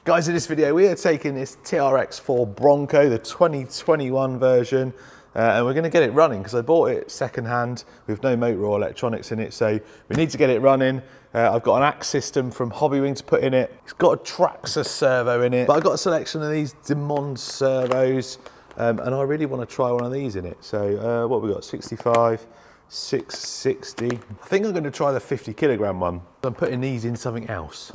Guys, in this video, we are taking this TRX4 Bronco, the 2021 version, and we're going to get it running because I bought it second-hand with no motor or electronics in it, so we need to get it running. I've got an axe system from Hobbywing to put in it. It's got a Traxxas servo in it, but I've got a selection of these Demond servos, and I really want to try one of these in it. So what have we got? 65, 660. I think I'm going to try the 50 kilogram one. I'm putting these in something else.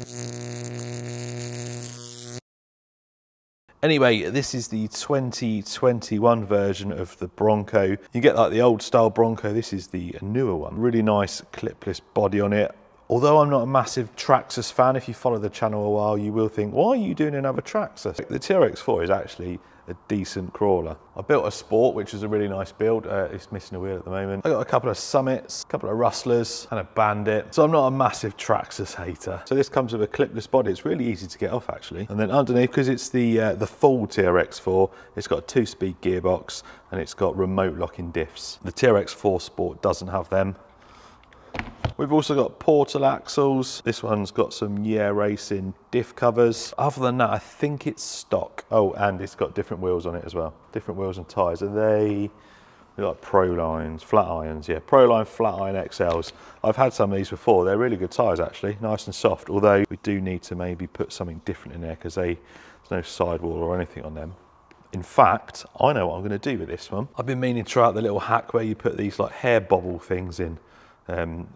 Anyway, this is the 2021 version of the Bronco. You get like the old style Bronco, this is the newer one. Really nice clipless body on it. Although I'm not a massive Traxxas fan, if you follow the channel a while, you will think, why are you doing another Traxxas? The TRX4 is actually a decent crawler. I built a Sport, which is a really nice build. It's missing a wheel at the moment. I got a couple of Summits, a couple of Rustlers, and a Bandit. So I'm not a massive Traxxas hater. So this comes with a clipless body. It's really easy to get off actually. And then underneath, because it's the full TRX4, it's got a 2-speed gearbox and it's got remote locking diffs. The TRX4 Sport doesn't have them. We've also got portal axles. This one's got some Yeah Racing diff covers. Other than that, I think it's stock. Oh, and it's got different wheels on it as well. Different wheels and tyres. Are they like Prolines, flat irons? Yeah, Proline flat iron XLs. I've had some of these before. They're really good tyres actually, nice and soft. Although we do need to maybe put something different in there because there's no sidewall or anything on them. In fact, I know what I'm going to do with this one. I've been meaning to try out the little hack where you put these like hair bobble things in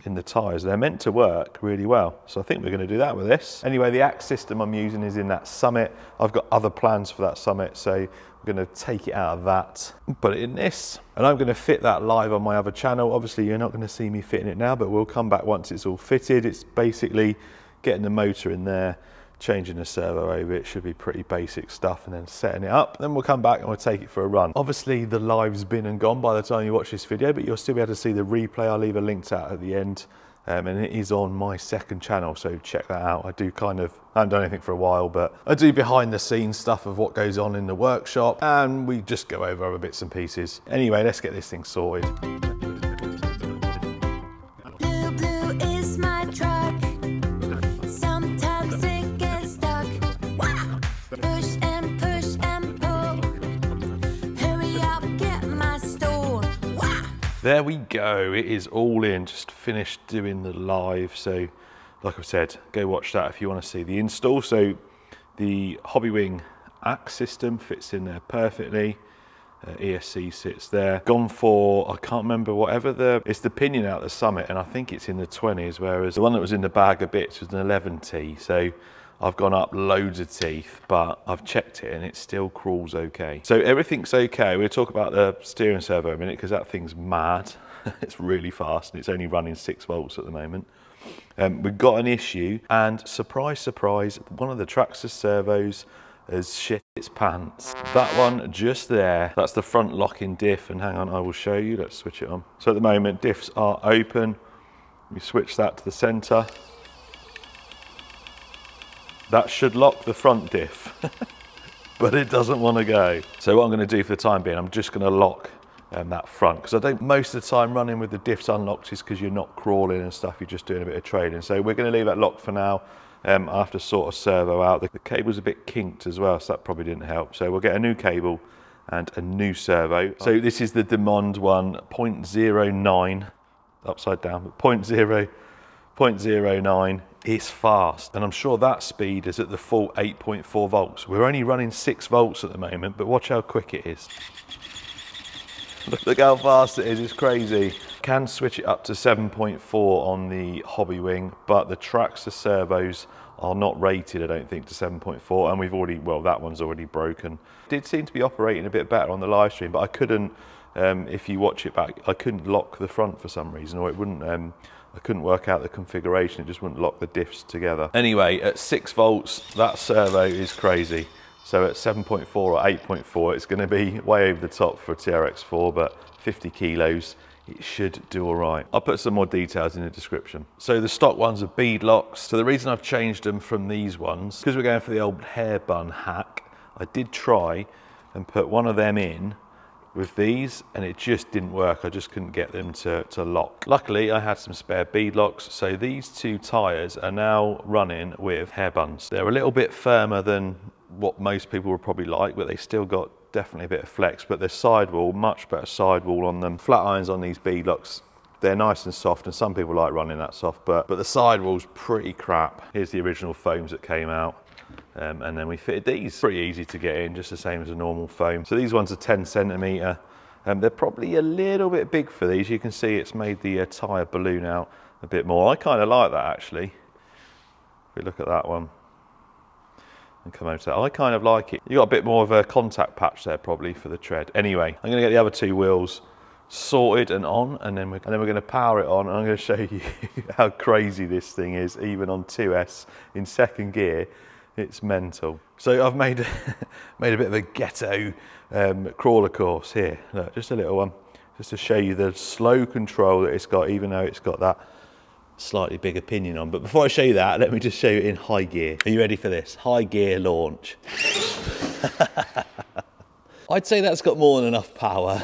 the tyres. They're meant to work really well, so I think we're going to do that with this. Anyway, the axe system I'm using is in that Summit. I've got other plans for that Summit, so I'm going to take it out of that and put it in this, and I'm going to fit that live on my other channel. Obviously you're not going to see me fitting it now, but we'll come back once it's all fitted. It's basically getting the motor in there, changing the servo over. It should be pretty basic stuff, and then setting it up. Then we'll come back and we'll take it for a run. Obviously the live's been and gone by the time you watch this video, but you'll still be able to see the replay. I'll leave a link to that at the end, and it is on my second channel, so check that out. I haven't done anything for a while, but I do behind the scenes stuff of what goes on in the workshop, and we just go over other bits and pieces. Anyway, let's get this thing sorted. There we go, it is all in, just finished doing the live. So like I've said, go watch that if you want to see the install. So the Hobbywing axe system fits in there perfectly. ESC sits there. Gone for, I can't remember, it's the pinion out the Summit, and I think it's in the 20s, whereas the one that was in the bag of bits was an 11T. So I've gone up loads of teeth, but I've checked it and it still crawls okay. So everything's okay. We'll talk about the steering servo in a minute because that thing's mad. It's really fast and it's only running 6 volts at the moment. We've got an issue, and surprise, surprise, one of the Traxxas servos has shit its pants. That one just there, that's the front locking diff, and hang on, I will show you. Let's switch it on. So at the moment, diffs are open. We switch that to the center. That should lock the front diff, but it doesn't want to go. So what I'm going to do for the time being, I'm just going to lock that front, because I don't, most of the time running with the diffs unlocked is because you're not crawling and stuff, you're just doing a bit of trading. So we're going to leave that locked for now. I have to sort of servo out. The cable's a bit kinked as well, so that probably didn't help. So we'll get a new cable and a new servo. So this is the Demond one, 0.09, upside down, but 0.09. It's fast, and I'm sure that speed is at the full 8.4 volts. We're only running 6 volts at the moment, but watch how quick it is. Look how fast it is, it's crazy. Can switch it up to 7.4 on the Hobbywing, but the Traxxas servos are not rated, I don't think, to 7.4, and we've already, well, that one's already broken. It did seem to be operating a bit better on the live stream, but I couldn't, if you watch it back, I couldn't lock the front for some reason, or it wouldn't, I couldn't work out the configuration, it just wouldn't lock the diffs together. Anyway, at 6 volts, that servo is crazy. So at 7.4 or 8.4, it's gonna be way over the top for a TRX4, but 50 kilos, it should do all right. I'll put some more details in the description. So the stock ones are bead locks. So the reason I've changed them from these ones, because we're going for the old hair bun hack, I did try and put one of them in with these, and it just didn't work. I just couldn't get them to lock. Luckily, I had some spare bead locks, so these two tyres are now running with hair buns. They're a little bit firmer than what most people would probably like, but they still got definitely a bit of flex, but the sidewall, much better sidewall on them. Flat irons on these bead locks, they're nice and soft, and some people like running that soft, but the sidewall's pretty crap. Here's the original foams that came out, and then we fitted these. Pretty easy to get in, just the same as a normal foam. So these ones are 10 centimetre. They're probably a little bit big for these. You can see it's made the tyre balloon out a bit more. I kind of like that, actually. If we look at that one and come over to that, I kind of like it. You got a bit more of a contact patch there probably for the tread. Anyway, I'm going to get the other two wheels sorted and on, and then we're going to power it on, and I'm going to show you how crazy this thing is, even on 2S in second gear. It's mental. So I've made a bit of a ghetto crawler course here. Look, just a little one, just to show you the slow control that it's got, even though it's got that slightly bigger pinion on. But before I show you that, let me just show you in high gear. Are you ready for this? High gear launch. I'd say that's got more than enough power.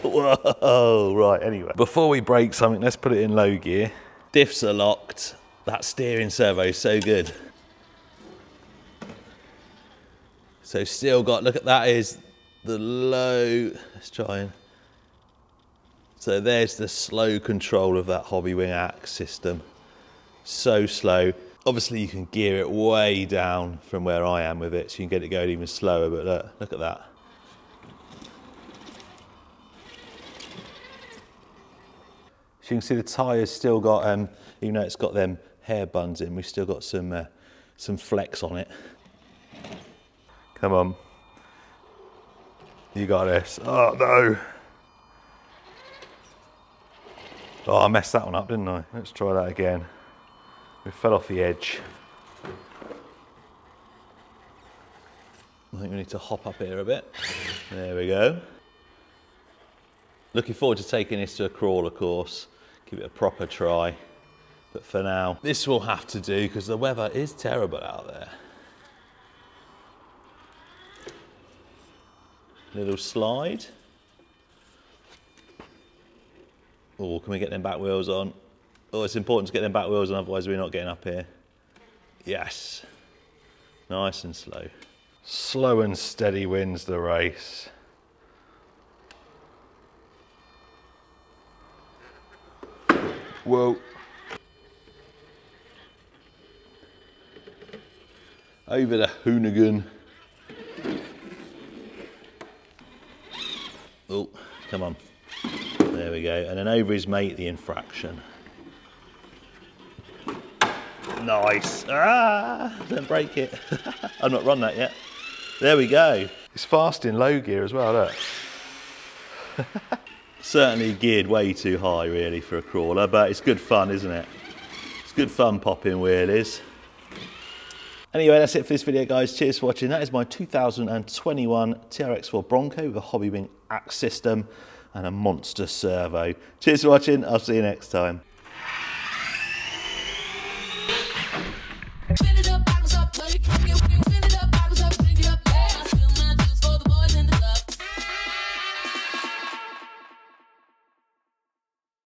Whoa, right, anyway. Before we break something, let's put it in low gear. Diffs are locked. That steering servo is so good. So still got, look at that, is the low, let's try and, so there's the slow control of that Hobbywing axe system. So slow. Obviously you can gear it way down from where I am with it, so you can get it going even slower, but look at that. So you can see the tyre's still got, even though it's got them hair buns in, we've still got some flex on it. Come on. You got this. Oh no. Oh, I messed that one up, didn't I? Let's try that again. We fell off the edge. I think we need to hop up here a bit. There we go. Looking forward to taking this to a crawler course. Give it a proper try. But for now, this will have to do because the weather is terrible out there. Little slide. Oh, can we get them back wheels on? Oh, it's important to get them back wheels on, otherwise we're not getting up here. Yes. Nice and slow. Slow and steady wins the race. Whoa. Over the Hoonigan. Oh, come on. There we go. And then over his mate, the infraction. Nice. Ah, don't break it. I've not run that yet. There we go. It's fast in low gear as well, look. Certainly geared way too high really for a crawler, but it's good fun, isn't it? It's good fun popping wheelies. Anyway, that's it for this video, guys. Cheers for watching. That is my 2021 TRX4 Bronco with a Hobbywing axe system and a monster servo. Cheers for watching. I'll see you next time.